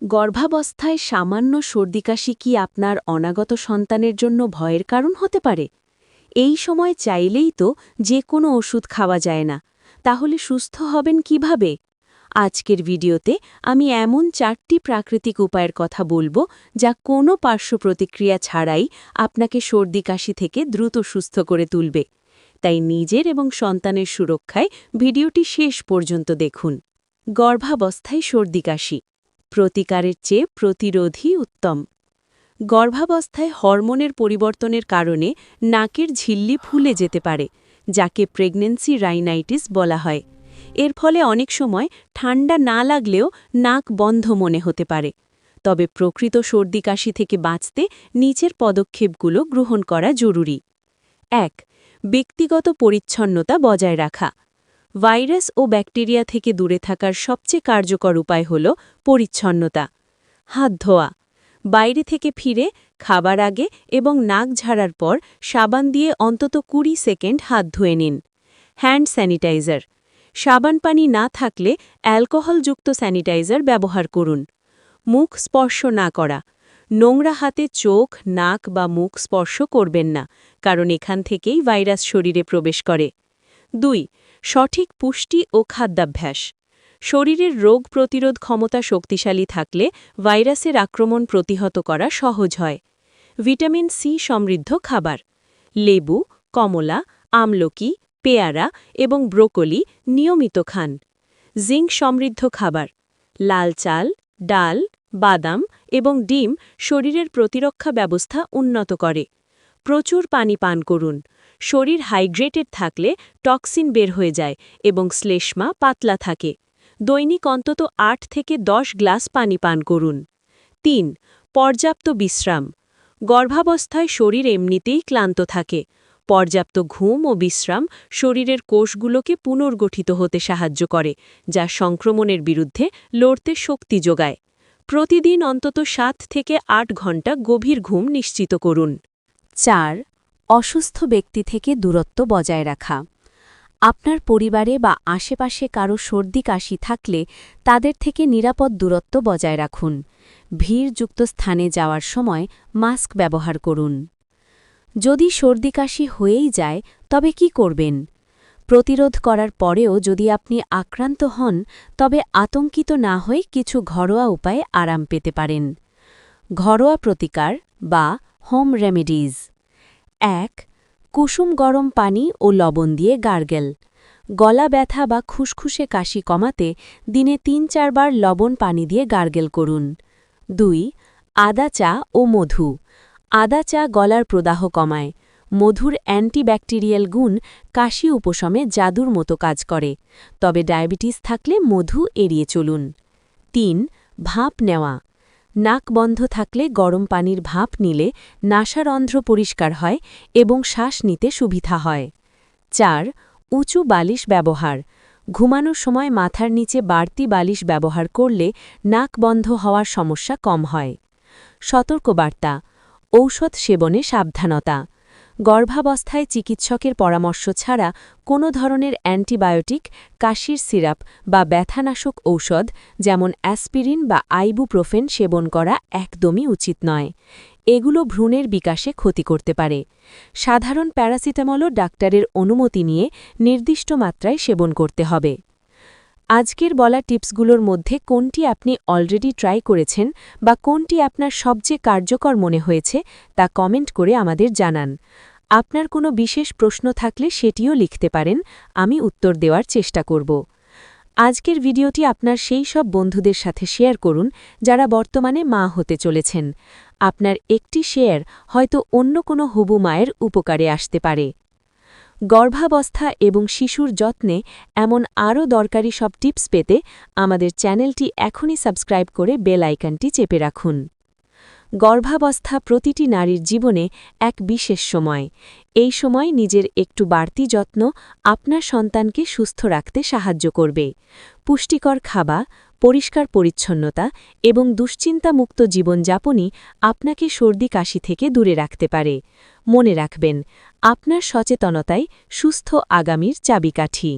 গর্ভাবস্থায় সামান্য সর্দিকাশি কি আপনার অনাগত সন্তানের জন্য ভয়ের কারণ হতে পারে? এই সময় চাইলেই তো যে কোনো ওষুধ খাওয়া যায় না, তাহলে সুস্থ হবেন কিভাবে? আজকের ভিডিওতে আমি এমন 4টি প্রাকৃতিক উপায়ের কথা বলবো যা কোনো পার্শ্ব প্রতিক্রিয়া ছাড়াই আপনাকে সর্দিকাশি থেকে দ্রুত সুস্থ করে তুলবে। তাই নিজের এবং সন্তানের সুরক্ষায় ভিডিওটি শেষ পর্যন্ত দেখুন। গর্ভাবস্থায় সর্দিকাশি প্রতিকারের চেয়ে প্রতিরোধই উত্তম। গর্ভাবস্থায় হরমোনের পরিবর্তনের কারণে নাকের ঝিল্লি ফুলে যেতে পারে, যাকে প্রেগন্যান্সি রাইনাইটিস বলা হয়। এর ফলে অনেক সময় ঠান্ডা না লাগলেও নাক বন্ধ মনে হতে পারে। তবে প্রকৃত সর্দিকাশি থেকে বাঁচতে নিচের পদক্ষেপগুলো গ্রহণ করা জরুরি। ১. ব্যক্তিগত পরিচ্ছন্নতা বজায় রাখা। ভাইরাস ও ব্যাকটেরিয়া থেকে দূরে থাকার সবচেয়ে কার্যকর উপায় হল পরিচ্ছন্নতা। হাত ধোয়া। বাইরে থেকে ফিরে খাবার আগে এবং নাক ঝাড়ার পর সাবান দিয়ে অন্তত 20 সেকেন্ড হাত ধুয়ে নিন। Hand sanitiser. সাবান পানি না থাকলে অ্যালকোহলযুক্ত স্যানিটাইজার ব্যবহার করুন। মুখ স্পর্শ না করা। নোংরা হাতে চোখ, নাক বা মুখ স্পর্শ করবেন না, কারণ এখান থেকেই ভাইরাস শরীরে প্রবেশ করে। ২. সঠিক পুষ্টি ও খাদ্যাভ্যাস। শরীরের রোগ প্রতিরোধ ক্ষমতা শক্তিশালী থাকলে ভাইরাসের আক্রমণ প্রতিহত করা সহজ হয়। ভিটামিন সি সমৃদ্ধ খাবার। লেবু, কমলা, আমলকি, পেয়ারা এবং ব্রোকলি নিয়মিত খান। জিঙ্ক সমৃদ্ধ খাবার। লাল চাল, ডাল, বাদাম এবং ডিম শরীরের প্রতিরক্ষা ব্যবস্থা উন্নত করে। প্রচুর পানি পান করুন। শরীর হাইড্রেটেড থাকলে টক্সিন বের হয়ে যায় এবং শ্লেষ্মা পাতলা থাকে। দৈনিক অন্তত 8 থেকে 10 গ্লাস পানি পান করুন। ৩. পর্যাপ্ত বিশ্রাম। গর্ভাবস্থায় শরীর এমনিতেই ক্লান্ত থাকে। পর্যাপ্ত ঘুম ও বিশ্রাম শরীরের কোষগুলোকে পুনর্গঠিত হতে সাহায্য করে, যা সংক্রমণের বিরুদ্ধে লড়তে শক্তি যোগায়। প্রতিদিন অন্তত 7 থেকে 8 ঘণ্টা গভীর ঘুম নিশ্চিত করুন। 4. অসুস্থ ব্যক্তি থেকে দূরত্ব বজায় রাখা। আপনার পরিবারে বা আশেপাশে কারো সর্দি কাশি থাকলে তাদের থেকে নিরাপদ দূরত্ব বজায় রাখুন। ভিড়যুক্ত স্থানে যাওয়ার সময় মাস্ক ব্যবহার করুন। যদি সর্দি কাশি হয়েই যায়, তবে কি করবেন? প্রতিরোধ করার পরেও যদি আপনি আক্রান্ত হন, তবে আতঙ্কিত না হয়ে কিছু ঘরোয়া উপায়ে আরাম পেতে পারেন। ঘরোয়া প্রতিকার বা হোম রেমেডিজ। ১. কুসুম গরম পানি ও লবণ দিয়ে গার্গেল। গলা ব্যথা বা খুসখুসে কাশি কমাতে দিনে ৩-৪ বার লবণ পানি দিয়ে গার্গেল করুন। ২. আদা চা ও মধু। আদা চা গলার প্রদাহ কমায়। মধুর অ্যান্টিব্যাকটেরিয়াল গুণ কাশি উপশমে জাদুর মতো কাজ করে, তবে ডায়াবেটিস থাকলে মধু এড়িয়ে চলুন। ৩. ভাপ নেওয়া। নাক বন্ধ থাকলে গরম পানির ভাপ নিলে নাসারন্ধ্র পরিষ্কার হয় এবং শ্বাস নিতে সুবিধা হয়। ৪. উঁচু বালিশ ব্যবহার। ঘুমানোর সময় মাথার নিচে বাড়তি বালিশ ব্যবহার করলে নাক বন্ধ হওয়ার সমস্যা কম হয়। সতর্কবার্তা: ঔষধ সেবনে সাবধানতা। গর্ভাবস্থায় চিকিৎসকের পরামর্শ ছাড়া কোনো ধরনের অ্যান্টিবায়োটিক, কাশির সিরাপ বা ব্যথানাশক ঔষধ যেমন অ্যাসপিরিন বা আইবুপ্রোফেন সেবন করা একদমই উচিত নয়। এগুলো ভ্রূণের বিকাশে ক্ষতি করতে পারে। সাধারণ প্যারাসিটামলও ডাক্তারের অনুমতি নিয়ে নির্দিষ্ট মাত্রায় সেবন করতে হবে। আজকের বলা টিপসগুলোর মধ্যে কোনটি আপনি অলরেডি ট্রাই করেছেন বা কোনটি আপনার সবচেয়ে কার্যকর মনে হয়েছে তা কমেন্ট করে আমাদের জানান। আপনার কোনো বিশেষ প্রশ্ন থাকলে সেটিও লিখতে পারেন, আমি উত্তর দেওয়ার চেষ্টা করব। আজকের ভিডিওটি আপনার সেই সব বন্ধুদের সাথে শেয়ার করুন যারা বর্তমানে মা হতে চলেছেন। আপনার একটি শেয়ার হয়তো অন্য কোনো হবু মায়ের উপকারে আসতে পারে। গর্ভাবস্থা এবং শিশুর যত্নে এমন আরও দরকারি সব টিপস পেতে আমাদের চ্যানেলটি এখনই সাবস্ক্রাইব করে বেল আইকনটি চেপে রাখুন। গর্ভাবস্থা প্রতিটি নারীর জীবনে এক বিশেষ সময়। এই সময় নিজের একটু বাড়তি যত্ন আপনার সন্তানকে সুস্থ রাখতে সাহায্য করবে। পুষ্টিকর খাবার, পরিষ্কার পরিচ্ছন্নতা এবং দুশ্চিন্তামুক্ত জীবনযাপনই আপনাকে সর্দি কাশি থেকে দূরে রাখতে পারে। মনে রাখবেন, আপনার সচেতনতাই সুস্থ আগামীর চাবিকাঠি।